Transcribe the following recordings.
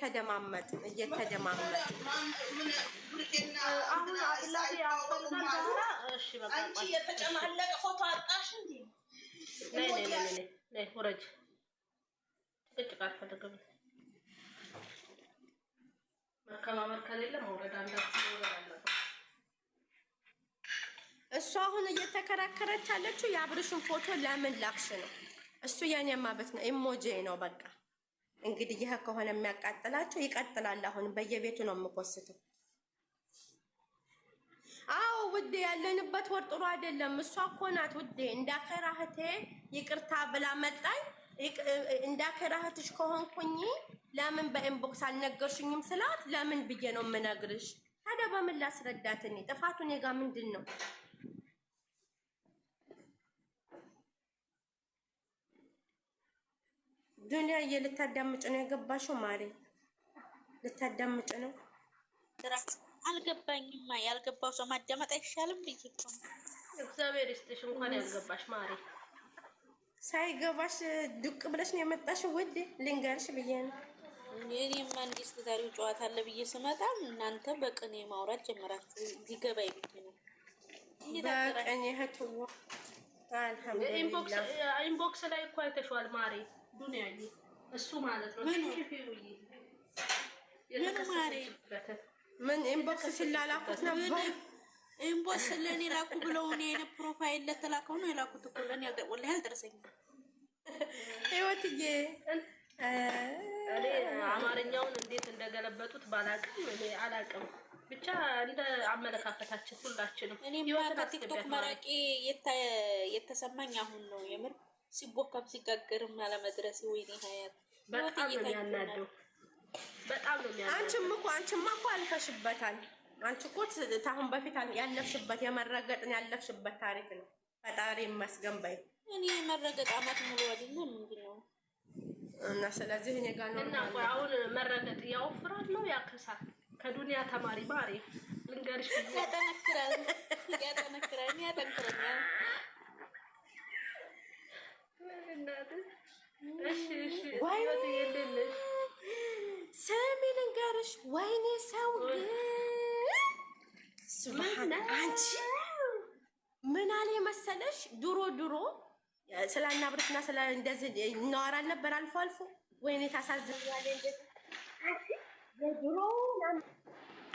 እየተደማመጥ አሁን አብላቴ ያፈርና ዛራ እሺ በቃ አንቺ የተጨማለቀ ፎቶ አጣሽ እንዴ? ነይ ወረጅ ጭቅጭቅ አልፈልግም። መከባበር ከሌለ መውረድ አለበት። እሱ አሁን እየተከራከረች ያለችው የአብርሽን ፎቶ ለምን ላክሽ ነው። እሱ የኔ ማበት ነው፣ ኢሞጂ ነው። በቃ እንግዲህ ይሄ ከሆነ የሚያቃጥላቸው ይቀጥላል። አሁን በየቤቱ ነው የምቆስተው። አዎ ውዴ፣ ያለንበት ወር ጥሩ አይደለም። እሷ እኮ ናት ውዴ እንዳከራህቴ ይቅርታ ብላ መጣኝ። እንዳከራህትሽ ከሆንኩኝ ለምን በኢንቦክስ አልነገርሽኝም ስላት ለምን ብዬ ነው የምነግርሽ? ታዲያ በምን ላስረዳት? እኔ ጥፋቱ እኔ ጋር ምንድን ነው? ዱንያ ልታዳምጭ ነው የገባሽው? ማሬ ልታዳምጭ ነው? አልገባኝማ። ያልገባው ሰው ማዳመጥ አይሻልም ብዬ እኮ ነው። እግዚአብሔር ይስጥሽ። እንኳን ያልገባሽ ማሬ። ሳይገባሽ ዱቅ ብለሽ ነው የመጣሽው ውዴ። ልንገርሽ ብዬ ነው። እኔማ እንዲህ እስከ ዛሬው ጨዋታ አለ ብዬ ስመጣ እናንተ በቅኔ ማውራት ጀመራችሁ። ቢገባኝ ብዬ ነው። በቅኔ ህትዋ አልሐምዱሊላህ። ኢንቦክስ ላይ እኮ አይተሽዋል ማሬ። ዱንያዬ እሱ ማለት ነው። ምን ኢንቦክስ ሲላላኩት ነበር? ኢንቦክስ ለኔ ላኩ ብለው እኔ ፕሮፋይል ለተላከው ነው የላኩት እኮ ለኔ ወላሂ አልደረሰኝም። ህይወትዬ እኔ አማርኛውን እንዴት እንደገለበጡት ባላቅም እኔ አላቅም። ብቻ እንደ አመለካከታችን ሁላችንም እኔማ ከቲክቶክ መራቂ የተሰማኝ አሁን ነው የምር። ሲቦካም ሲጋገርም አለመድረስ ወይኔ ሀያት በጣም ነው የሚያናደው። በጣም ነው የሚያናደው። አንቺማ እኮ አልፈሽበታል። አንቺ እኮ ታሁን በፊት ያለፍሽበት የመረገጥን ያለፍሽበት ታሪክ ነው። ፈጣሪ ይመስገን በይ። እኔ መረገጥ አመት ሙሉ አይደለም ምንድነው? እና ስለዚህ እኔ ጋር ነው እና አሁን መረገጥ ያወፍራል ነው ያከሳል? ከዱንያ ተማሪ ማሪ ልንገርሽ ያጠነክራል። ስሚ ልንገርሽ፣ ወይኔ ሰው ሱብሃን አንቺ ምን አለ መሰለሽ፣ ድሮ ስላናብርትና ስለ እንደዚህ እናወራለን ነበር አልፎ አልፎ። ወይኔ ታሳዝኛለሽ። የድሮ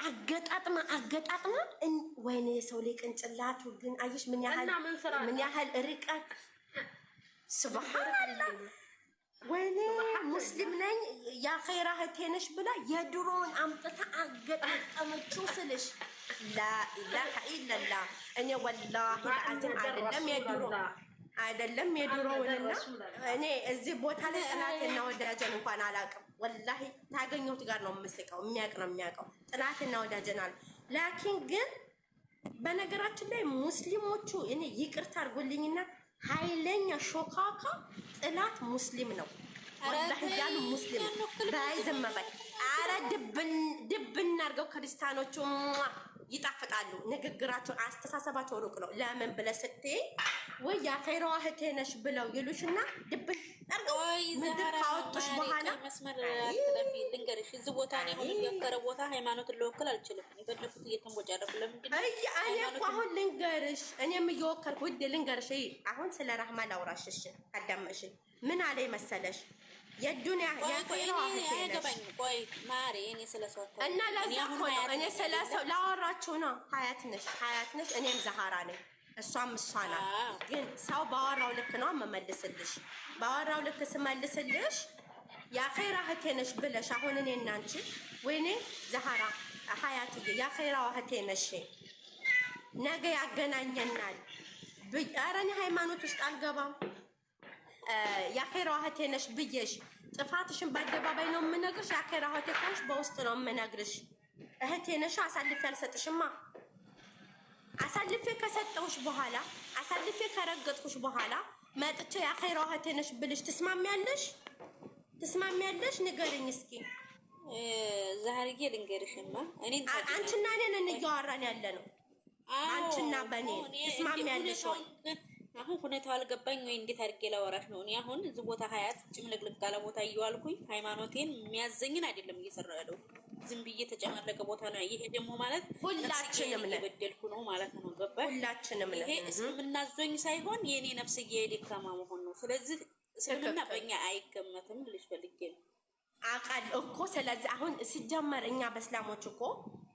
አገጣጥማ ወይኔ የሰው ላይ ቅንጭላቱ ግን አየሽ ምን ያህል ርቀት። ሱብሃንአላህ ወይኔ ሙስሊም ነኝ የአኼራ እህቴ ነሽ ብላ የድሮውን አምጥታ አገጣጠመችው ስልሽ ላኢላሀ ኢለላህ። እኔ ወላሂ ለአዚም አይደለም የድሮውንና እኔ እዚህ ቦታ ላይ ጥላትና ወዳጀን እንኳን አላውቅም። ወላሂ ታገኘሁት ጋር ነው የምስቀው። የሚያውቅ ነው የሚያውቀው። ጥላትና ወዳጀን አለ። ላኪን ግን በነገራችን ላይ ሙስሊሞቹ እኔ ይቅርታ አድርጎልኝና ኃይለኛ ሾካካ ጥላት ሙስሊም ነው። ወላሂ ያሉ ሙስሊም ባይዘም በይ። አረ ድብን አድርገው ክርስቲያኖቹ ይጣፍጣሉ። ንግግራቸው አስተሳሰባቸው ሩቅ ነው። ለምን ብለህ ስትይ ወይ የአኼራዋ እህቴ ነሽ ብለው ይሉሽና ድብን አድርገው ምድር ካወጡሽ በኋላ መስመር አትለፊ። ልንገርሽ እዚህ ቦታ ነው አሁን የከረ ቦታ ሃይማኖትን ልወክል አልችልም። የፈለኩት እየተንቦጫረኩ ለምንድን ነው? እኔ እኮ አሁን ልንገርሽ፣ እኔም እየወከልኩ ውድ ልንገርሽ። አሁን ስለ ረህማ ላውራሽሽ ካዳመሽ ምን አለ መሰለሽ የዱንያ የአኼራዋ እህቴ ነሽ። ቆይ ማሬ እኔ ስለሰው እና ለዛ እኮ ነው እኔ ስለሰው ላወራችሁ ነው። ሀያት ነሽ እኔም ዛሃራ ነኝ። እሷም እሷ ናት። ግን ሰው ባወራው ልክ ነው የምመልስልሽ። ባወራው ልክ ስመልስልሽ የአኼራ እህቴ ነሽ ብለሽ አሁን እኔ እና አንቺ ወይኔ ዛሃራ ሀያትዬ የአኼራዋ እህቴ ነሽ ነገ ያገናኘናል። ኧረ እኔ ሃይማኖት ውስጥ አልገባም። የአኼራዋ እህቴ ነሽ ብዬሽ ጥፋትሽን በአደባባይ ነው የምነግርሽ። የአኼራ እህቴ ከሆንሽ በውስጥ ነው የምነግርሽ። እህቴ ነሽ አሳልፌ አልሰጥሽማ። አሳልፌ ከሰጠሁሽ በኋላ አሳልፌ ከረገጥኩሽ በኋላ መጥቼ የአኼራ እህቴ ነሽ ብልሽ ትስማሚያለሽ? ንገሪኝ እስኪ። ዛሬ ልንገርሽማ እኔ አንቺና እኔን እያወራን ያለ ነው። አንቺና በኔ ትስማሚያለሽ ወይ? አሁን ሁኔታው አልገባኝ ወይ እንዴት አድርጌ ላወራሽ ነው? እኔ አሁን እዚህ ቦታ ሀያት ጭምልቅልቅ ያለ ቦታ እየዋልኩኝ ሃይማኖቴን የሚያዘኝን አይደለም እየሰራ ያለው ዝም ብዬ ተጨማለቀ ቦታ ነው። ይሄ ደግሞ ማለት ሁላችንም እየበደልኩ ነው ማለት ነው። ገባሽ? ሁላችንም ይሄ እስልምናዞኝ ሳይሆን የኔ ነፍስዬ የደካማ መሆን ነው። ስለዚህ እስልምና በእኛ አይገመትም ልሽ ፈልጌ ነው አቃል እኮ። ስለዚህ አሁን ሲጀመር እኛ በእስላሞች እኮ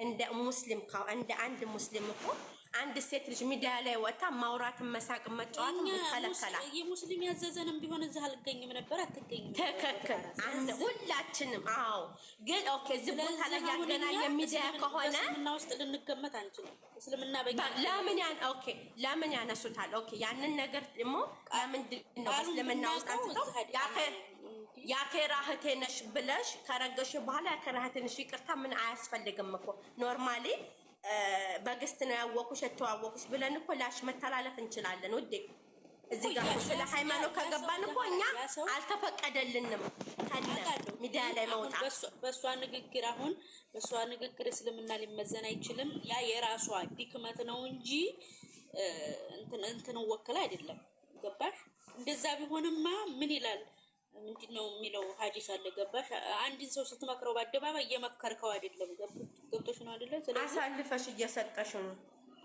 እንደ ሙስሊም እንደ አንድ ሙስሊም እኮ አንድ ሴት ልጅ ሚዲያ ላይ ወጣ ማውራትን መሳቅን መጫወትን ይከለከላል። የሙስሊም ያዘዘንም ቢሆን እዚህ አልገኝም ነበር። አትገኝም። ትክክል። አንድ ሁላችንም። አዎ ግን ኦኬ፣ እዚህ ቦታ ላይ ያገናኘ ሚዲያ ከሆነ እስልምና ውስጥ ልንገመት አንችልም። እስልምና ለምን ያነሱታል? ኦኬ ያንን ነገር ደግሞ ለምንድን ነው እስልምና ውስጥ አንስተው የአኼራ እህቴ ነሽ ብለሽ ከረገሽ በኋላ የአኼራ እህቴ ነሽ ይቅርታ ምን አያስፈልግም እኮ ኖርማሊ በግስት ነው ያወቁሽ የተዋወቁሽ ብለን እኮ ላሽ መተላለፍ እንችላለን። ውዴ እዚህ ጋር ስለ ሃይማኖት ከገባን እኮ እኛ አልተፈቀደልንም ካለ ሚዲያ ላይ መውጣት። በእሷ ንግግር አሁን በእሷ ንግግር እስልምና ሊመዘን አይችልም። ያ የራሷ ድክመት ነው እንጂ እንትን ወክል አይደለም። ገባሽ? እንደዛ ቢሆንማ ምን ይላል? ምንድነው የሚለው ሀዲስ አለ። ገባሽ? አንድን ሰው ስትመክረው በአደባባይ እየመከርከው አይደለም። ገብቶሽ ነው አይደለ? ስለዚህ አሳልፈሽ እየሰጠሽ ነው።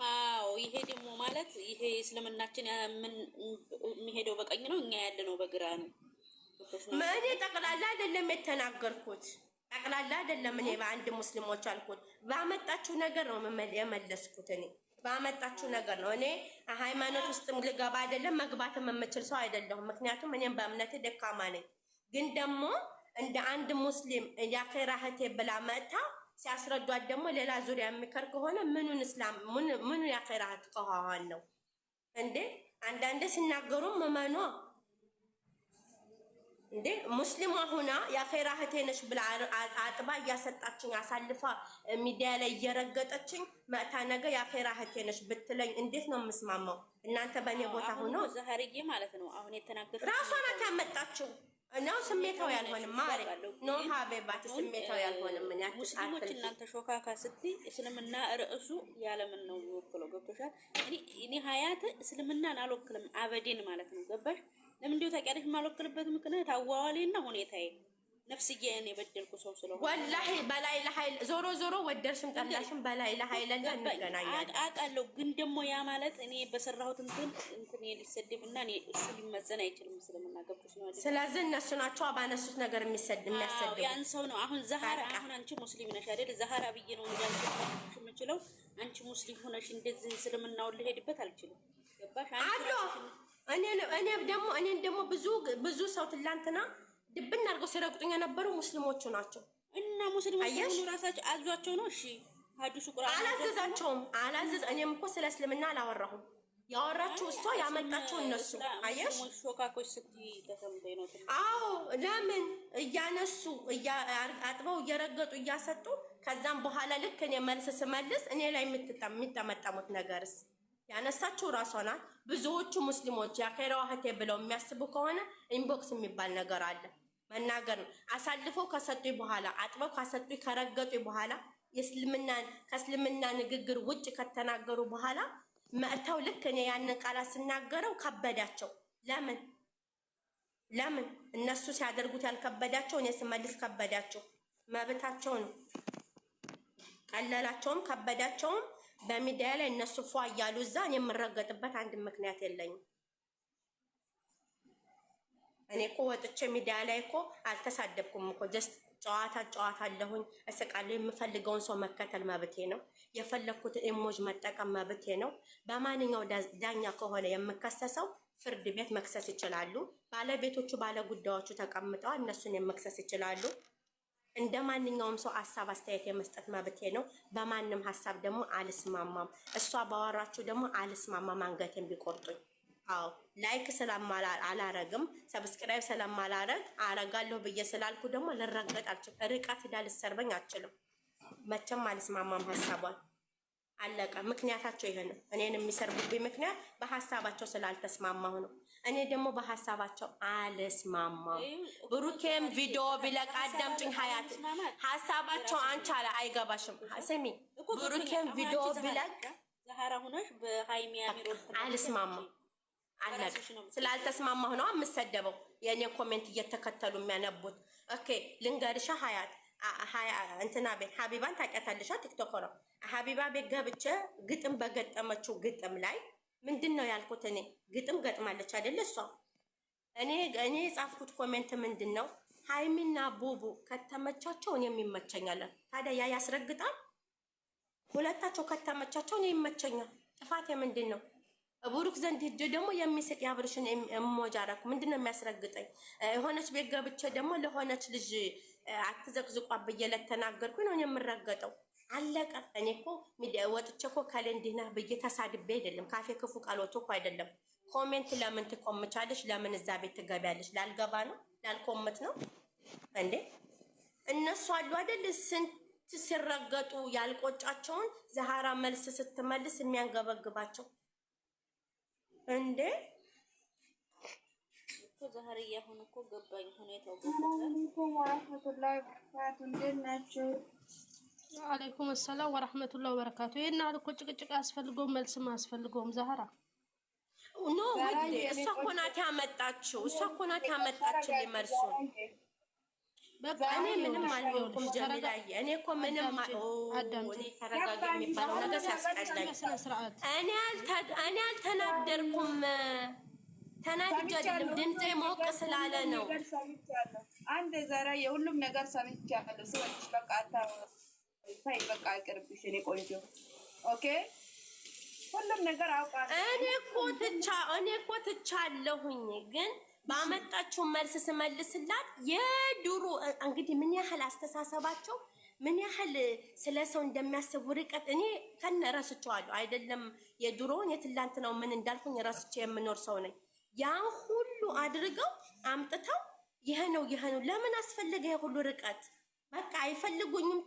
አዎ ይሄ ደግሞ ማለት ይሄ እስልምናችን የሚሄደው በቀኝ ነው፣ እኛ ያለነው በግራ ነው። እኔ ጠቅላላ አይደለም የተናገርኩት፣ ጠቅላላ አይደለም። እኔ በአንድ ሙስሊሞች አልኩት። ባመጣችሁ ነገር ነው የመለስኩት። እኔ ባመጣችሁ ነገር ነው። እኔ ሃይማኖት ውስጥም ልገባ አይደለም መግባትም የምችል ሰው አይደለሁም። ምክንያቱም እኔም በእምነቴ ደካማ ነኝ። ግን ደግሞ እንደ አንድ ሙስሊም የአኼራ እህቴ ብላ መጥታ ሲያስረዷት ደግሞ ሌላ ዙሪያ የሚከር ከሆነ ምኑን እስላም ምኑ የአኼራ እህት ከሆነ ነው እንዴ? አንዳንዴ ሲናገሩ መመኗ እንዴ ሙስሊም ሁና የአኼራ እህቴ ነሽ ብላ አጥባ እያሰጣችኝ አሳልፋ ሚዲያ ላይ እየረገጠችኝ መታ ነገ የአኼራ እህቴ ነሽ ብትለኝ እንዴት ነው የምስማማው? እናንተ በእኔ ቦታ ሆኖ ዛሬ ማለት ነው አሁን የተናገርኩት ራሷ ናት ያመጣችው ነው። ስሜታዊ ያልሆንም ማለት ነው። ሀቤባት ስሜታዊ ያልሆንም ምን ያክል ሙስሊሞች እናንተ ሾካካ ስትይ እስልምና ርዕሱ ያለምን ነው የሚወክለው። ገብቶሻል? እኔ ሀያት እስልምናን አልወክልም አበዴን ማለት ነው። ገባሽ? ለምን እንደው ታውቂያለሽ? የማልወክልበት ምክንያት አዋዋሌና ሁኔታዬ ነፍስዬን የበደልኩ ሰው ስለሆነ ወላሂ በላይ ለኃይል ዞሮ ዞሮ ወደርሽም ጠላሽም በላይ ለኃይል እንገናኛለን አውቃለሁ። ግን ደግሞ ያ ማለት እኔ በሰራሁት እንትን ሊሰደብና እኔ እሱ ሊመዘን አይችልም። ስለምናገብኩሽ ነው አይደል? ስለዚህ እነሱ ናቸው ባነሱት ነገር የሚያሰድብ ያን ሰው ነው። አሁን ዛሃራ አሁን አንቺ ሙስሊም ነሽ አይደል? ዛሃራ ብዬ ነው እንዳልኩሽ የምችለው። አንቺ ሙስሊም ሆነሽ እንደዚህ ስለምናው ልሄድበት አልችልም። ገባሽ? እኔን ደግሞ ብዙ ሰው ትላንትና ድብና አድርገው ሲረግጡኝ የነበሩ ሙስሊሞቹ ናቸው። እና ሙስሊሞቹ ራሳቸው አዟቸው ነው። እሺ ሐዲሱ ቁርአን አላዘዛቸውም። እኔም እኮ ስለ እስልምና አላወራሁም። ያወራችሁ እሷ ያመጣችሁ እነሱ። አየሽ ሾካኮች ስትይ ተሰምተኝ ነው። አዎ ለምን እያነሱ አጥበው እየረገጡ እያሰጡ ከዛም በኋላ ልክ እኔ መልስ ስመልስ እኔ ላይ የሚጠመጠሙት ነገርስ ያነሳችሁ ራሷ ናት። ብዙዎቹ ሙስሊሞች የአኼራ እህቴ ብለው የሚያስቡ ከሆነ ኢንቦክስ የሚባል ነገር አለ። መናገር ነው። አሳልፈው ከሰጡኝ በኋላ አጥበው ካሰጡኝ ከረገጡኝ በኋላ ከእስልምና ንግግር ውጭ ከተናገሩ በኋላ መጥተው ልክ እኔ ያንን ቃላት ስናገረው ከበዳቸው። ለምን እነሱ ሲያደርጉት ያልከበዳቸው እኔ ስመልስ ከበዳቸው። መብታቸው ነው። ቀለላቸውም ከበዳቸውም በሚዲያ ላይ እነሱ ፏ እያሉ እዛ እኔ የምረገጥበት አንድ ምክንያት የለኝም። እኔ እኮ ወጥቼ ሚዲያ ላይ እኮ አልተሳደብኩም እኮ ጀስት ጨዋታ አለሁኝ፣ እስቃለሁ። የምፈልገውን ሰው መከተል መብቴ ነው። የፈለኩትን ኢሞጅ መጠቀም መብቴ ነው። በማንኛው ዳኛ ከሆነ የምከሰሰው ፍርድ ቤት መክሰስ ይችላሉ። ባለቤቶቹ ባለጉዳዮቹ ተቀምጠዋል፣ እነሱን የመክሰስ ይችላሉ። እንደ ማንኛውም ሰው ሀሳብ አስተያየት የመስጠት መብቴ ነው። በማንም ሀሳብ ደግሞ አልስማማም። እሷ ባወራችሁ ደግሞ አልስማማም፣ አንገቴን ቢቆርጡኝ። አዎ ላይክ አላረግም፣ ሰብስክራይብ ስለማላረግ አረጋለሁ ብዬ ስላልኩ ደግሞ ልረገጥ አልችልም። ርቀት ሄዳ ልሰርበኝ አልችልም። መቼም አልስማማም ሀሳቧን። አለቀ። ምክንያታቸው ይሄ ነው። እኔን የሚሰርቡብኝ ምክንያት በሀሳባቸው ስላልተስማማሁ ነው። እኔ ደግሞ በሀሳባቸው አልስማማም። ብሩኬም ቪዲዮ ቢለቅ አዳምጪኝ ሀያት፣ ሀሳባቸው አንቺ አይገባሽም። ስሚ ብሩኬም ቪዲዮ ቢለቅ ዛሃራ ሆነሽ በሃይሚ አሚሮ አልስማማም። አለቀ። ስላልተስማማሁ ነው የምሰደበው። የኔ ኮሜንት እየተከተሉ የሚያነቡት። ኦኬ ልንገርሻ ሀያት እንትና ቤት ሀቢባን ታውቂያታለሽ? ቲክቶከሯ ሀቢባ ቤት ገብቼ ግጥም በገጠመችው ግጥም ላይ ምንድን ነው ያልኩት? እኔ ግጥም ገጥማለች አይደለ? እሷ እኔ የጻፍኩት ኮሜንት ምንድን ነው? ሃይሚና ቡቡ ከተመቻቸው እኔም ይመቸኛል። ታዲያ ያ ያስረግጣል? ሁለታቸው ከተመቻቸው እኔ ይመቸኛል። ጥፋት ምንድን ነው? ቡሩክ ዘንድ ሂጅ ደግሞ የሚስቅ ያብርሽን እሞጃራኩ ምንድን ነው የሚያስረግጠኝ? የሆነች ቤት ገብቼ ደግሞ ለሆነች ልጅ አትዘቅዝቋ ብዬ ለተናገርኩኝ ነው የምረገጠው። አለቀ። እኔ እኮ ወጥቼ እኮ ከሌንዲና ብዬ ተሳድቤ አይደለም፣ ካፌ ክፉ ቃል ወጥቶ እኮ አይደለም። ኮሜንት ለምን ትቆምቻለሽ? ለምን እዛ ቤት ትገቢያለሽ? ላልገባ ነው ላልኮምት ነው እንዴ? እነሱ አሉ አይደል ስንት ሲረገጡ ያልቆጫቸውን ዛሃራ መልስ ስትመልስ የሚያንገበግባቸው እንዴ እኮ ዛሬ ያሁን እኮ ገባኝ ሁኔታው። ወአለይኩም ሰላም ወራህመቱላሂ ወበረካቱ። ይሄን አልኮ ጭቅጭቅ አስፈልገው መልስም አስፈልገውም ዛህራ ኖ ወዴ እሷ እኮ ናት ያመጣችው። እሷ እኮ ናት ያመጣችው ሊመልሱን። በቃ እኔ ምንም አልሆንኩም ጀሚላዬ። እኔ እኮ ምንም እኔ ተረጋጋ የሚባለው ነገር ሲያስጠላኝ እኔ አልተናደርኩም። ተናድጄ አይደለም ድምጼ ሞቅ ስላለ ነው። አንድ ዘራ የሁሉም ነገር ሰምቻለሁ። ስለዚህ በቃ ታይ በቃ አይቀርብሽ እኔ ቆንጆ ኦኬ። ሁሉም ነገር አውቃለሁ። እኔ እኮ ትቻለሁኝ ግን ባመጣችሁ መልስ ስመልስላት የድሮ እንግዲህ ምን ያህል አስተሳሰባቸው ምን ያህል ስለ ሰው እንደሚያስቡ ርቀት እኔ ከነ ረስቼዋለሁ። አይደለም የድሮውን የትላንትናው ምን እንዳልኩኝ ረስቼ የምኖር ሰው ነኝ። ያን ሁሉ አድርገው አምጥተው ይሄ ነው ለምን አስፈለገ የሁሉ ርቀት? በቃ አይፈልጉኝም፣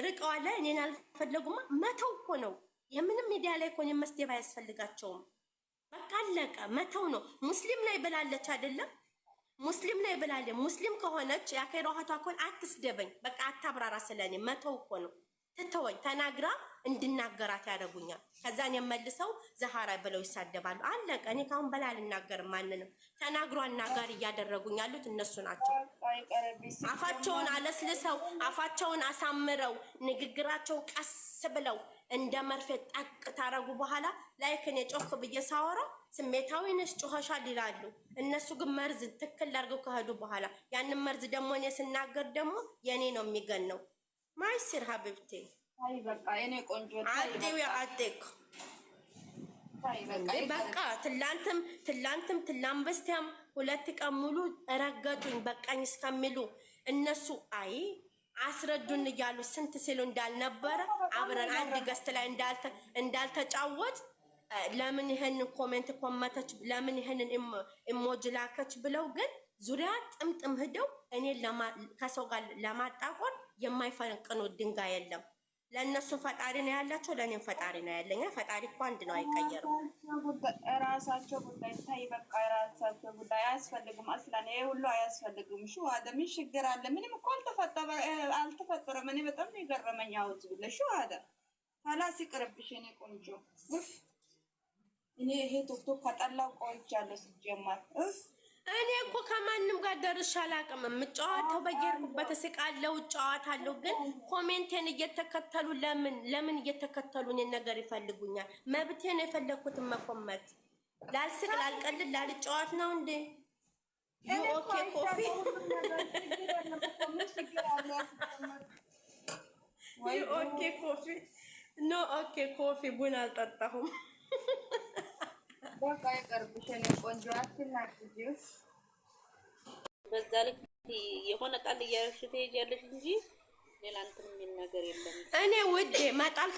ርቀዋል። እኔን አልፈለጉማ መተው እኮ ነው። የምንም ሚዲያ ላይ እኮ መስደብ አያስፈልጋቸውም። በቃ አለቀ፣ መተው ነው። ሙስሊም ላይ ብላለች አይደለም? ሙስሊም ላይ ብላለች። ሙስሊም ከሆነች ያከራ ሀቷ ኮን አትስደበኝ፣ በቃ አታብራራ ስለኔ። መተው እኮ ነው። ትተወኝ ተናግራ እንድናገራት ያደርጉኛል። ከዛን የመልሰው ዛሃራ ብለው ይሳደባሉ። አለቀ። እኔ ካሁን በላይ አልናገርም ማንንም። ተናግሮ አናጋሪ እያደረጉኝ ያሉት እነሱ ናቸው። አፋቸውን አለስልሰው አፋቸውን አሳምረው ንግግራቸው ቀስ ብለው እንደ መርፌ ጣቅ ታረጉ በኋላ ላይክ እኔ ጮክ ብዬ ሳወራ ስሜታዊ ነሽ ጮኸሻል ይላሉ። እነሱ ግን መርዝ ትክክል አድርገው ከሄዱ በኋላ ያንን መርዝ ደግሞ እኔ ስናገር ደግሞ የኔ ነው የሚገነው። ማይስር ሀቢብቴ አይ በቃ እኔ ቆንጆ አጤው ያጤክ በቃ ትላንትም ትላምበስቲያም ሁለት ቀን ሙሉ ረገጡኝ በቃኝ እስከሚሉ እነሱ አይ አስረዱን እያሉ ስንት ሲሉ እንዳልነበረ አብረን አንድ ገስት ላይ እንዳልተጫወት ለምን ይሄን ኮሜንት ኮመተች ለምን ይሄን ኢሞጂ ላከች ብለው ግን ዙሪያ ጥምጥም ሄደው እኔ ከሰው ጋር ለማጣቆር የማይፈነቅኑ ድንጋይ የለም። ለእነሱ ፈጣሪ ነው ያላቸው፣ ለእኔም ፈጣሪ ነው ያለኝ። ፈጣሪ እኮ አንድ ነው፣ አይቀየርም። ራሳቸው ጉዳይ ታይ በቃ ራሳቸው ጉዳይ አያስፈልግም። አስላኔ ሁሉ አያስፈልግም። ሹ አደም ችግር አለ። ምንም እኮ አልተፈጠረም። እኔ በጣም የገረመኝ አውዝ ብለሽ ሹ አደ ኋላስ ይቅርብሽ እኔ ቆንጆ። እኔ ይሄ ቶክቶክ ከጠላው ቆይቻለሁ ሲጀመር እኔ እኮ ከማንም ጋር ደርሼ አላውቅም። የምጫወተው በየሄድኩበት እስቃለሁ፣ እጫወታለሁ። ግን ኮሜንቴን እየተከተሉ ለምን እየተከተሉ እኔን ነገር ይፈልጉኛል? መብቴ ነው የፈለኩትን መኮመት። ላልስቅ ላልቀልድ ላልጫወት ነው እንዴ? ኦኬ ኮፊ ኦኬ ኮፊ ኖ ኦኬ ኮፊ ቡና አልጠጣሁም። በቃ ይቀርብሽ እኔ ቆንጆ አትናቅጂ። በዛ ልክ የሆነ ቃል እያረግሽ ትሄጃለሽ እንጂ ሌላ እንትን የሚል ነገር የለም። እኔ ውዴ መጣል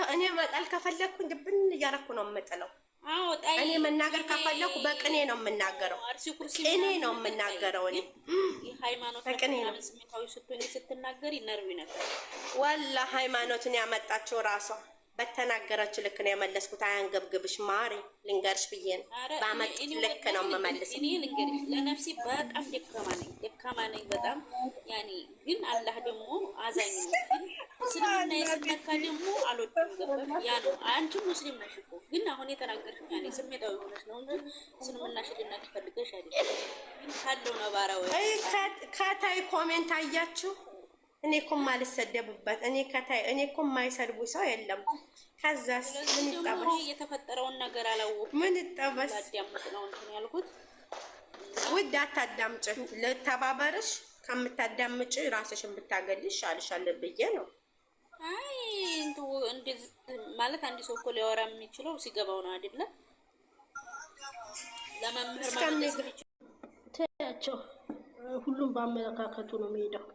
ከፈለኩ እንድብን እያረኩ ነው የምጥለው። አዎ ጣይ እኔ መናገር ከፈለኩ በቅኔ ነው የምናገረው። ቅኔ ነው የምናገረው። እኔ ሃይማኖት ስሜታዊ ስትናገሪ ነርቭ ይነካል። ወላ ሃይማኖትን ያመጣችው ራሷ በተናገረች ልክ ነው የመለስኩት። አያንገብግብሽ ማሪ ልንገርሽ ብዬ ነው ባመጡት ልክ ነው የምመልስ። እኔ ልንገርሽ ለነፍሴ በጣም ደካማ ነኝ በጣም ያኔ ግን አላህ ደግሞ አዛኝ ነው። ግን እስልምና የስነካ ደግሞ አልወድም። ገባሽ? ያ ነው አንቺ ሙስሊም ነሽ እኮ ግን አሁን የተናገርሽው ያኔ ስሜታዊ ሆነሽ ነው እንጂ እስልምና ሽድና ትፈልገሽ አይደል? ግን ካለው ነባራዊ ከታይ ኮሜንት አያችሁ። እኔ እኮ ማልሰደብበት እኔ እኮ የማይሰድቡ ሰው የለም። ከዛስ ምን ይጠበስ? የተፈጠረውን ነገር አላወኩም። ምን ይጠበስ? አዳምጥ ነው እንትን ያልኩት። ውድ አታዳምጪ፣ ለተባበርሽ ከምታዳምጪ ራስሽን ብታገልሽ አልሻለ ብዬ ነው። አይ እንደዚህ ማለት አንድ ሰው እኮ ሊያወራ የሚችለው ሲገባው ነው አይደለ? ለመምህር ማለት ታያቸው። ሁሉም በአመለካከቱ ነው የሚሄደው።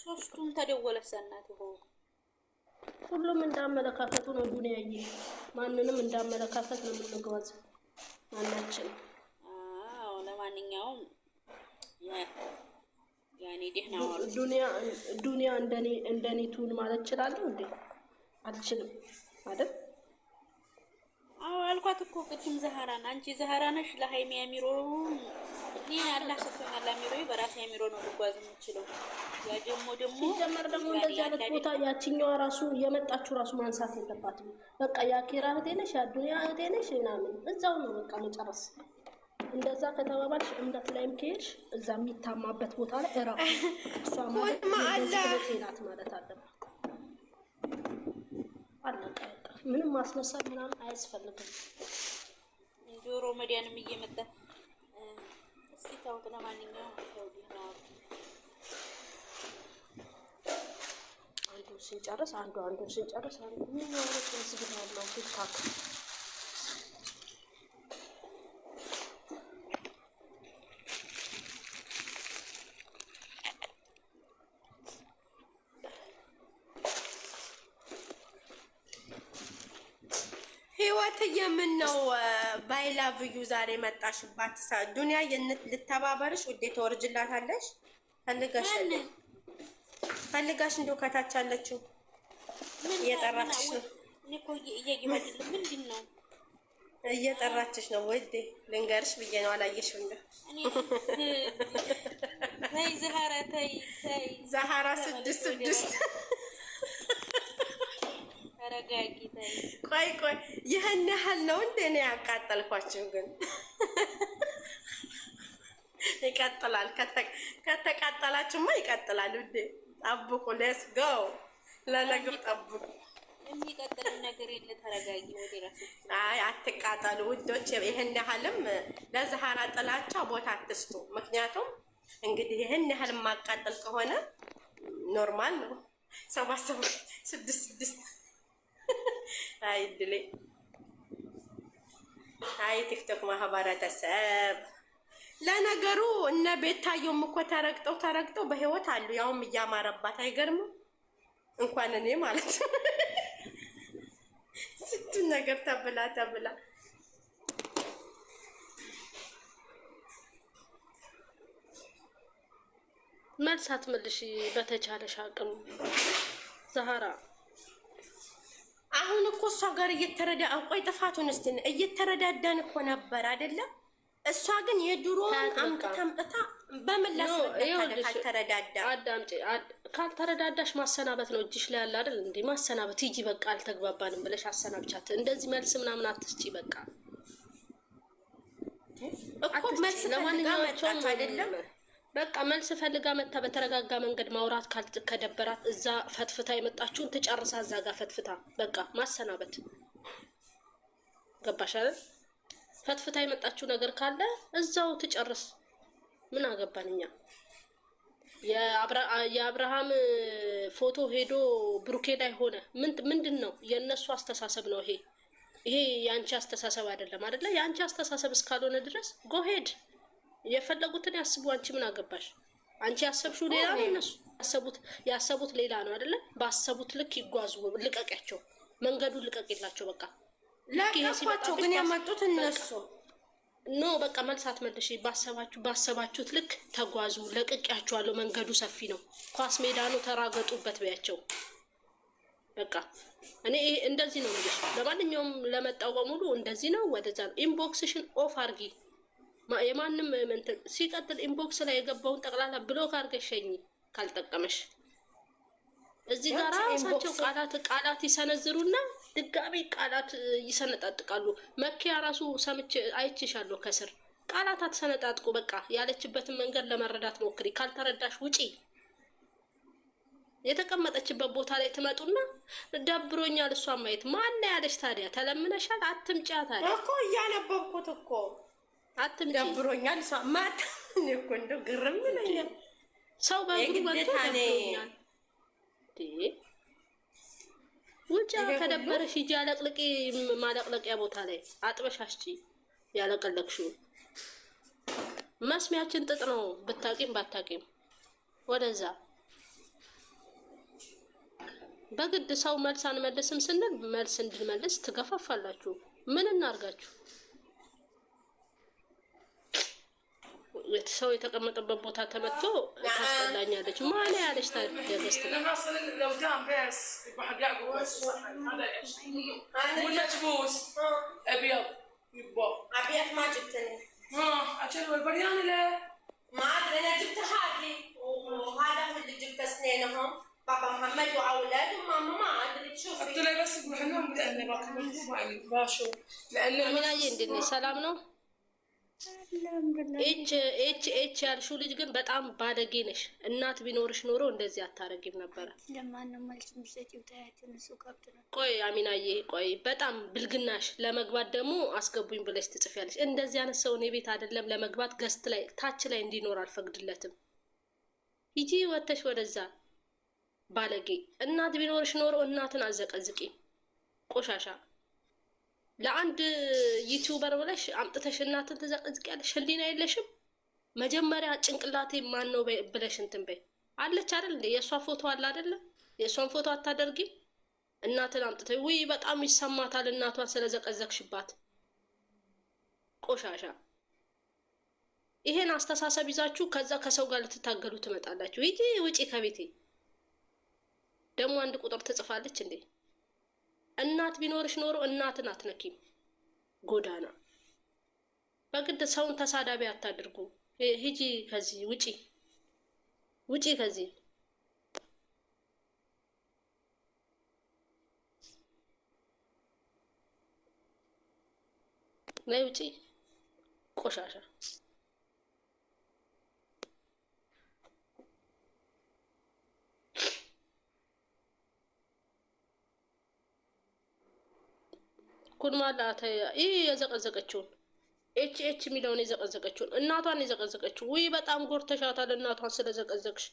ሶስቱም ተደወለሰናት ይሆ ሁሉም እንዳመለካከቱ ነው ዱንያዬ። ማንንም እንዳመለካከት ነው የምንጓዝ ማናችን። ለማንኛውም ያኔ ደህና ዋሉ። ዱንያ እንደኔ ቱን ማለት እችላለሁ እንዴ? አልችልም አይደል? አዎ አልኳት እኮ ቅድም ዘሃራን። አንቺ ዘሃራ ነሽ ለሃይሚ አሚሮ እኔ አላህ ሰጥቶኛል። አሚሮ በራሴ አሚሮ ነው ልጓዝ የምችለው። ያ ደግሞ ሲጀመር ደግሞ እንደዚህ አይነት ቦታ ያቺኛዋ ራሱ የመጣችው ራሱ ማንሳት የለባትም። በቃ የአኪራ እህቴ ነሽ የዱንያ እህቴ ነሽ ምናምን እዛው ነው በቃ መጨረስ። እንደዛ ከተባባልሽ እምነት ላይም ከሄድሽ እዛ የሚታማበት ቦታ ላይ እራሱ እሷ ማለት እህቴ ናት ማለት አለባት። አለቀ። ምንም ማስመሰል ምናምን አያስፈልግም። ጆሮ መዲያንም እየመጣ እስቲ ታውት። ለማንኛውም አንዱን ስንጨርስ አንዱ ምን ማለት ነው? ዝግት ያለው ቲክታክ ህይወት የምን ነው? ባይላቭዩ ዛሬ መጣሽባት። ዱንያ ልተባበርሽ ውዴ፣ ተወርጅላታለሽ ፈልጋሽ እንደው ከታች አለችው እየጠራችሽ ነው። እየጠራችሽ ነው ውዴ፣ ልንገርሽ ብዬ ነው። አላየሽው እንደ ተይ ዛሃራ 6 ቆይ ይህን ያህል ነው እንደ እኔ ያቃጠልኳችሁ? ግን ይቀጥላል። ከተቃጠላችሁማ ይቀጥላል። ውዴ ጠብቁ። ሌትስ ጎ ለነገር ጠብቁ። የሚቀጥል ነገር የለ። ተረጋጊ። ወደ ራስሽ አይ አትቃጠሉ ውዶች። ይህን ያህልም ለዛሃራ ጥላቻ ቦታ አትስጡ። ምክንያቱም እንግዲህ ይህን ያህል ማቃጠል ከሆነ ኖርማል ነው። 6 አይ ድሌ አይ ቲክቶክ ማህበረተሰብ። ለነገሩ እነ ቤታየውም እኮ ተረግጠው በህይወት አሉ። ያውም እያማረባት አይገርምም? እንኳን እኔ ማለት ስንቱን ነገር ተብላ መልሳት መልሽ በተቻለሽ አቅም ዛሃራ። አሁን እኮ እሷ ጋር ቆይ ጥፋቱን እስቲ እየተረዳዳን እኮ ነበር አይደለም? እሷ ግን የድሮውን አምጥታ በመላስ ካልተረዳዳ ካልተረዳዳሽ ማሰናበት ነው እጅሽ ላይ ያለ አይደል እንዴ? ማሰናበት ሂጂ በቃ አልተግባባንም ብለሽ አሰናብቻት። እንደዚህ መልስ ምናምን አትስጪ። በቃ እኮ መልስ ፈልጋ መጣች አይደለም? በቃ መልስ ፈልጋ መጣ። በተረጋጋ መንገድ ማውራት ከደበራት እዛ ፈትፍታ የመጣችውን ትጨርሳ እዛ ጋር ፈትፍታ በቃ ማሰናበት። ገባሽ አይደል? ፈትፍታ የመጣችው ነገር ካለ እዛው ትጨርስ። ምን አገባን እኛ? የአብርሃም ፎቶ ሄዶ ብሩኬ ላይ ሆነ ምንድን ነው? የእነሱ አስተሳሰብ ነው ይሄ የአንቺ አስተሳሰብ አይደለም አይደለ? የአንቺ አስተሳሰብ እስካልሆነ ድረስ ጎሄድ የፈለጉትን ያስቡ። አንቺ ምን አገባሽ? አንቺ ያሰብሽው ሌላ ነው፣ እነሱ ያሰቡት ሌላ ነው አይደለ? ባሰቡት ልክ ይጓዙ። ልቀቂያቸው፣ መንገዱን ልቀቂላቸው። በቃ ለቀቋቸው። ግን ያመጡት እነሱ ኖ በቃ መልሳት መልሽ። ባሰባችሁት ልክ ተጓዙ። ለቅቄያችኋለሁ። መንገዱ ሰፊ ነው፣ ኳስ ሜዳ ነው፣ ተራገጡበት በያቸው። በቃ እኔ እንደዚህ ነው ልጅ። ለማንኛውም ለመጣው በሙሉ እንደዚህ ነው፣ ወደዛ ነው። ኢንቦክስሽን ኦፍ አርጊ። የማንም እንትን ሲቀጥል ኢንቦክስ ላይ የገባውን ጠቅላላ ብሎክ አድርገሽኝ ካልጠቀመሽ እዚህ ጋር ራሳቸው ቃላት ይሰነዝሩና ድጋሚ ቃላት ይሰነጣጥቃሉ። መኪያ ራሱ ሰምቼ አይቼሻለሁ ከስር ቃላት አትሰነጣጥቁ። በቃ ያለችበትን መንገድ ለመረዳት ሞክሪ። ካልተረዳሽ ውጪ። የተቀመጠችበት ቦታ ላይ ትመጡና ደብሮኛል እሷን ማየት ማን ያለሽ ታዲያ? ተለምነሻል። አትምጫ ታዲያ እኮ እያነበብኩት እኮ አትምጪ። ደብሮኛል እሷ ማታ እኮ እንደው ግርም ይለኛል። ሰው በእግሩ መጥቶ ደብሮኛል ውጭ ከደበረሽ ሂጂ አለቅልቂ። ማለቅለቂያ ቦታ ላይ አጥበሽ አስጪ። ያለቀለቅሽው መስሚያችን ጥጥ ነው ብታቂም ባታቂም። ወደዛ በግድ ሰው መልስ አንመልስም ስንል መልስ እንድንመልስ ትገፋፋላችሁ። ምን እናርጋችሁ? ሰው የተቀመጠበት ቦታ ተመቶ ታስጠላኛለች። ማን ያለች ታዲያ? ገዝት ነው أبيض ما جبتني عشان والبريان لا ما أدري أنا جبت هذه وهذا هو اللي جبت أسنانهم بابا محمد وأولاد وماما ما أدري تشوفي قلت له بس بروح لهم لأن باكل يعني باشو لأن من أين دني سلام نو ኤች ያልሽው ልጅ ግን በጣም ባለጌ ነሽ። እናት ቢኖርሽ ኖሮ እንደዚህ አታረጊም ነበር። ለማንኛውም መልስ ምሰጪው ታያችን እሱ ከብት ነው። ቆይ አሚናዬ ቆይ፣ በጣም ብልግናሽ። ለመግባት ደግሞ አስገቡኝ ብለሽ ትጽፊያለሽ። እንደዚህ አይነት ሰው እኔ ቤት አይደለም ለመግባት ገስት ላይ ታች ላይ እንዲኖር አልፈቅድለትም። ሂጂ ወተሽ ወደዛ ባለጌ። እናት ቢኖርሽ ኖሮ እናትን አዘቀዝቂ ቆሻሻ። ለአንድ ዩቲዩበር ብለሽ አምጥተሽ እናትን ትዘቀዝቂያለሽ። ህሊና የለሽም? መጀመሪያ ጭንቅላቴ ማን ነው ብለሽ እንትን በይ። አለች አይደል እንዴ? የእሷ ፎቶ አለ አይደለ? የእሷን ፎቶ አታደርጊም? እናትን አምጥተሽ ውይ በጣም ይሰማታል እናቷን ስለዘቀዘቅሽባት ቆሻሻ። ይሄን አስተሳሰብ ይዛችሁ ከዛ ከሰው ጋር ልትታገሉ ትመጣላችሁ። ሂጂ ውጪ ከቤቴ። ደግሞ አንድ ቁጥር ትጽፋለች እንዴ? እናት ቢኖርሽ ኖሮ እናትን አትነኪም። ጎዳና በግድ ሰውን ተሳዳቢ አታድርጉ። ሂጂ ከዚህ ውጪ፣ ውጪ ከዚህ። ነይ ውጪ ቆሻሻ። ኩርማላታ ይሄ የዘቀዘቀችውን ኤች የሚለውን የዘቀዘቀችውን እናቷን የዘቀዘቀችው። ውይ በጣም ጎርተሻታል እናቷን ስለዘቀዘቅሽ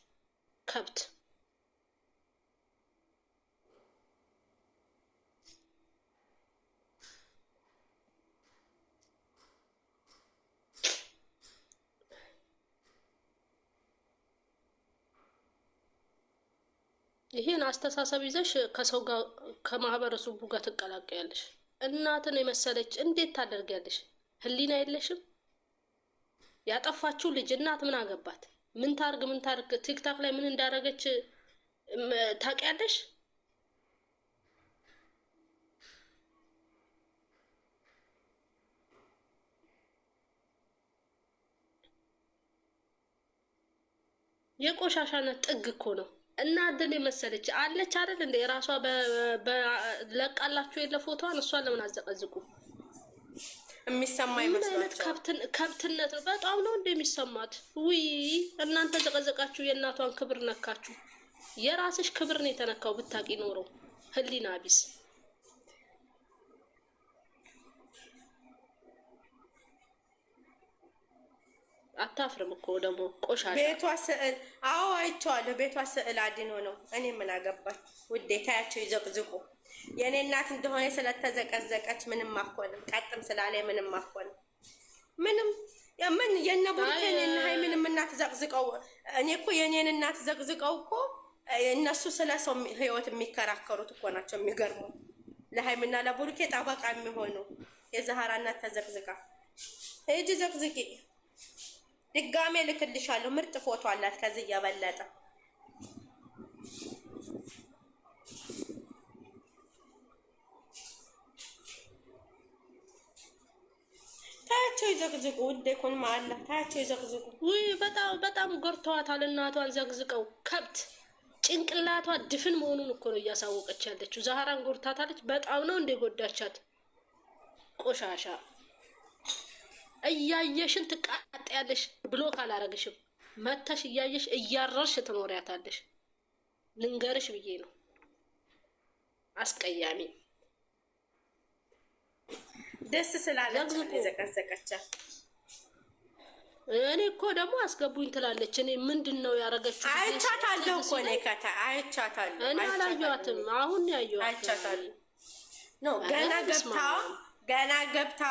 ከብት። ይሄን አስተሳሰብ ይዘሽ ከሰው ጋር ከማህበረሰቡ ጋር ትቀላቀያለሽ። እናትን የመሰለች እንዴት ታደርጊያለሽ? ህሊና የለሽም? ያጠፋችው ልጅ እናት ምን አገባት? ምን ታርግ ምን ታርግ? ቲክታክ ላይ ምን እንዳደረገች ታውቂያለሽ? የቆሻሻነት ጥግ እኮ ነው። እናትን የመሰለች አለች አይደል እንዴ? ራሷ ለቃላችሁ የለ ፎቶዋን። እሷን ለምን አዘቀዝቁ? የሚሰማ ይመስላችኋል? ከብትነት ነው። በጣም ነው እንደሚሰማት። ውይ እናንተ ዘቀዘቃችሁ፣ የእናቷን ክብር ነካችሁ። የራስሽ ክብር ነው የተነካው። ብታቂ ኖሮ ህሊና ቢስ። አታፍርም እኮ ደግሞ ቆሻሻ። ቤቷ ስዕል፣ አዎ አይቼዋለሁ። ቤቷ ስዕል አድኖ ነው። እኔ ምን አገባኝ ውዴ፣ ታያቸው ይዘቅዝቁ። የእኔ እናት እንደሆነ ስለተዘቀዘቀች ምንም አኮንም፣ ቀጥም ስላለ ምንም አኮንም። ምንም ምን የነ ቡርኬን የነ ሃይሚንም እናት ዘቅዝቀው፣ እኔ እኮ የእኔን እናት ዘቅዝቀው እኮ እነሱ ስለ ሰው ህይወት የሚከራከሩት እኮ ናቸው። የሚገርሙ ለሃይሚና ለቡርኬ ጠበቃ የሚሆኑ የዛሃራ እናት ተዘቅዝቃ። ሂጂ ዘቅዝቂ። ድጋሜ ልክልሻለሁ። ምርጥ ፎቶ አላት ከዚህ እየበለጠ። ታያቸው ይዘቅዝቁ። ውዴ ኮን ማአላ ታያቸው ይዘቅዝቁ። ውይ በጣም ጎርተዋታል። እናቷን ዘግዝቀው ከብት ጭንቅላቷ ድፍን መሆኑን እኮ ነው እያሳወቀች ያለችው። ዛህራን ጎርታታለች። በጣም ነው እንደ ጎዳቻት። ቆሻሻ እያየሽን ትቃጠያለሽ ብሎ ካላረግሽም መተሽ እያየሽ እያረርሽ ትኖሪያታለሽ። ልንገርሽ ብዬ ነው። አስቀያሚ ደስ ስላለች ዘቀዘቀቻት። እኔ እኮ ደግሞ አስገቡኝ ትላለች። እኔ ምንድን ነው ያረገችው? አይቻታለሁ እኮ ነው ከታ አይቻታለሁ። እኔ አላየኋትም። አሁን ያየኋት አይቻታለሁ። ኖ ገና ገብታ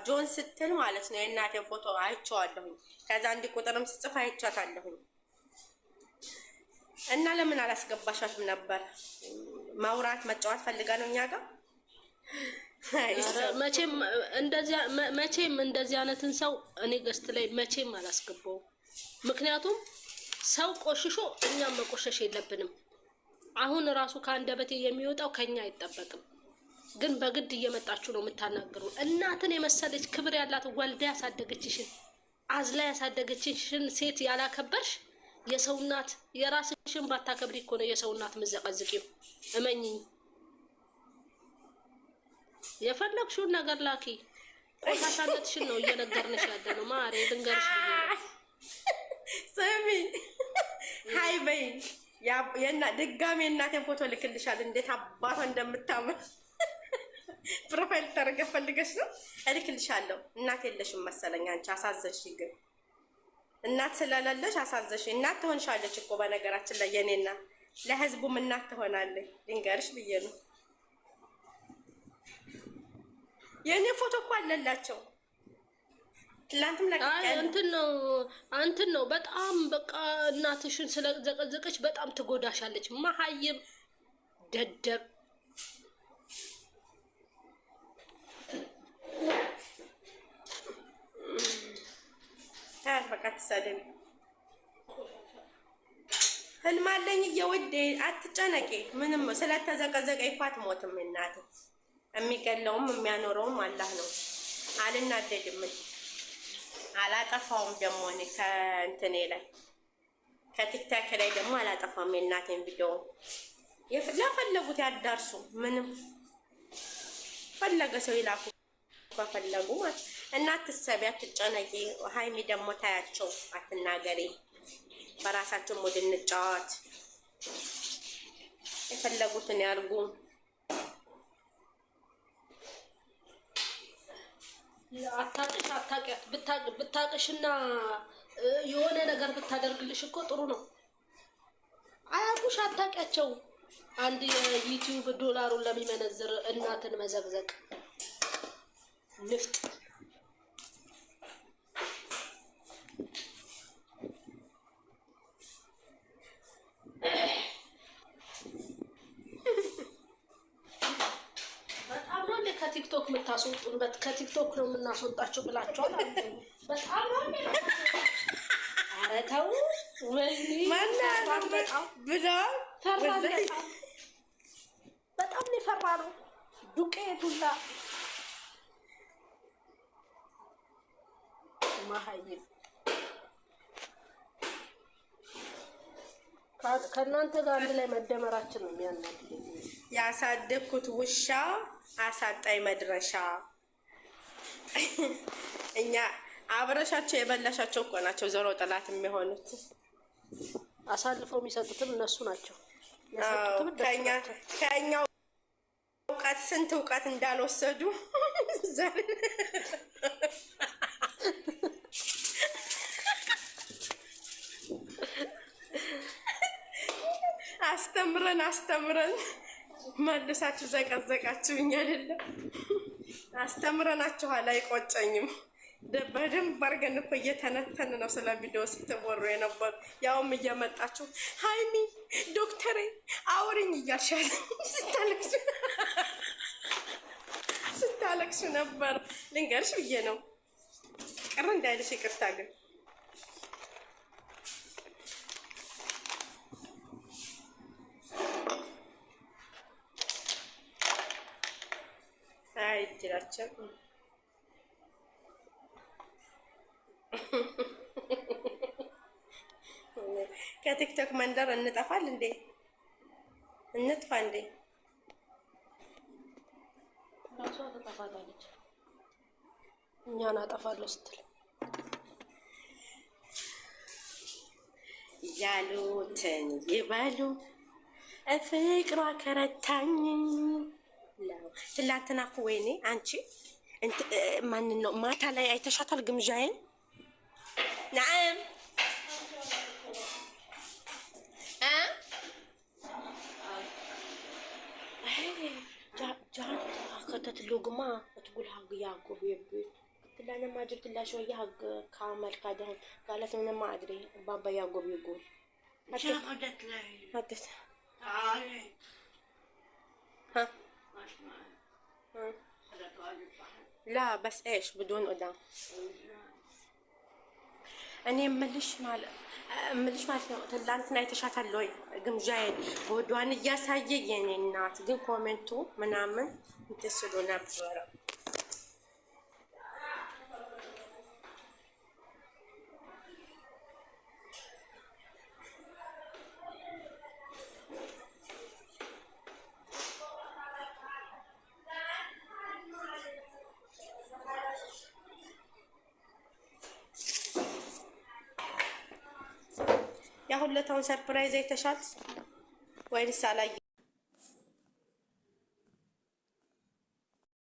ጆን ስትል ማለት ነው የእናቴ ፎቶ አይቼዋለሁ። ከዛ አንድ ቁጥርም ስጽፍ አይቻታለሁ። እና ለምን አላስገባሻትም ነበር? ማውራት መጫወት ፈልጋ ነው እኛ ጋር። መቼም እንደዚህ አይነትን ሰው እኔ ገስት ላይ መቼም አላስገባውም። ምክንያቱም ሰው ቆሽሾ እኛም መቆሸሽ የለብንም። አሁን ራሱ ከአንደበቴ የሚወጣው ከኛ አይጠበቅም። ግን በግድ እየመጣችሁ ነው የምታናግሩ። እናትን የመሰለች ክብር ያላት ወልዳ ያሳደገችሽን አዝላ ያሳደገችሽን ሴት ያላከበርሽ የሰው እናት የራስሽን ባታከብሪ እኮ ነው የሰው እናት ምዘቀዝቂው። እመኝኝ። የፈለግሽውን ነገር ላኪ። ቆሻሻነትሽን ነው እየነገርንሽ ያለ ነው ማሬ። ልንገርሽ ስሚ ሃይ በይ ድጋሜ እናቴን ፎቶ ልክልሻል። እንዴት አባቷ እንደምታምር ፕሮፋይል ታረገ ፈልገሽ ነው እልክልሻለሁ። እናት የለሽም መሰለኝ አንቺ። አሳዘሽ ግን እናት ስለሌለሽ አሳዘሽ። እናት ትሆንሻለች እኮ በነገራችን ላይ የኔና ለህዝቡም እናት ትሆናለች። ልንገርሽ ብዬ ነው። የኔ ፎቶ እኮ አለላቸው። ትላንትም እንትን ነው በጣም በቃ እናትሽን ስለዘቀዘቀች በጣም ትጎዳሻለች። መሀይም ደደብ በቃ ትሰደቢ። ህልም አለኝ እየወዴ አትጨነቂ። ምንም ስለተዘቀዘቀ እኮ አትሞትም እናቴ። የሚገለውም የሚያኖረውም አላህ ነው። አልናደድም፣ አላጠፋውም። ደግሞ እኔ ከእንትኔ ላይ ከቲክታክ ላይ ደግሞ አላጠፋም። የእናቴን ቪዲዮ ለፈለጉት ያዳርሱ። ምንም ፈለገ ሰው ይላኩ ከፈለጉ ማለት እና አትሰቢ፣ አትጨነቂ። ሀይሚ ደግሞ ታያቸው፣ አትናገሪ። በራሳቸው ሙድ እንጫወት። የፈለጉትን ያርጉ። አታውቂያት ብታውቅሽና የሆነ ነገር ብታደርግልሽ እኮ ጥሩ ነው። አያውቁሽ፣ አታውቂያቸው። አንድ የዩቲዩብ ዶላሩን ለሚመነዝር እናትን መዘግዘቅ ንፍጥ። በጣም ነው ከቲክቶክ የምታስወጡን። ከቲክቶክ ነው የምናስወጣቸው ብላችኋል። በጣም ነው ኧረ ተው። ወይኔ በጣም ነው የፈራ ነው ዱቄቱላ ማሀይም ከእናንተ ጋር አንድ ላይ መደመራችን ነው የሚያናድደኝ። ያሳደግኩት ውሻ አሳጣኝ መድረሻ። እኛ አብረሻቸው የበላሻቸው እኮ ናቸው ዞሮ ጠላት የሚሆኑት። አሳልፈው የሚሰጡትም እነሱ ናቸው። ከእኛ እውቀት ስንት እውቀት እንዳልወሰዱ አስተምረን መልሳችሁ ዘቀዘቃችሁኝ አይደለም? አስተምረናችኋል። አይቆጨኝም። በደንብ አድርገን እኮ እየተነተን ነው ስለ ቪዲዮ ስትወሩ የነበሩ። ያውም እየመጣችሁ ሀይሚ ዶክተሬ አውሪኝ እያልሻል ስታለቅሱ ነበር። ልንገርሽ ብዬ ነው። ቅር እንዳይልሽ ይቅርታ ግን አይችላቸው። ከቲክቶክ መንደር እንጠፋል እንዴ? እንጥፋ እንዴ? ራሷ ተጠፋታለች። እኛን አጠፋለሁ ስትል ያሉትን ይበሉ ፍቅሯ ከረታኝ። ትላንትና እኮ ወይኔ አንቺ ማንን ነው ማታ ላይ አይተሻታል? ግምዣዬን ናም كتت اللقمة تقول حق يعقوب يبي قلت لها أنا ما جبت لها شوية حق كامل كادهم قالت أنا ما أدري بابا يعقوب يقول شو قدت لي؟ هدت تعالي ها مش معي ها خلت واجب صحن لا بس إيش بدون قدام أنا ملش ማለት ነው። ትላንትና አይተሻታል ወይ? ግምዣዬን ወዷን እያሳየ የኔ እናት ግን ኮሜንቱ ምናምን እንትስሉ ነበረ። ያሁለታውን ሰርፕራይዝ አይተሻል ወይስ አላየ?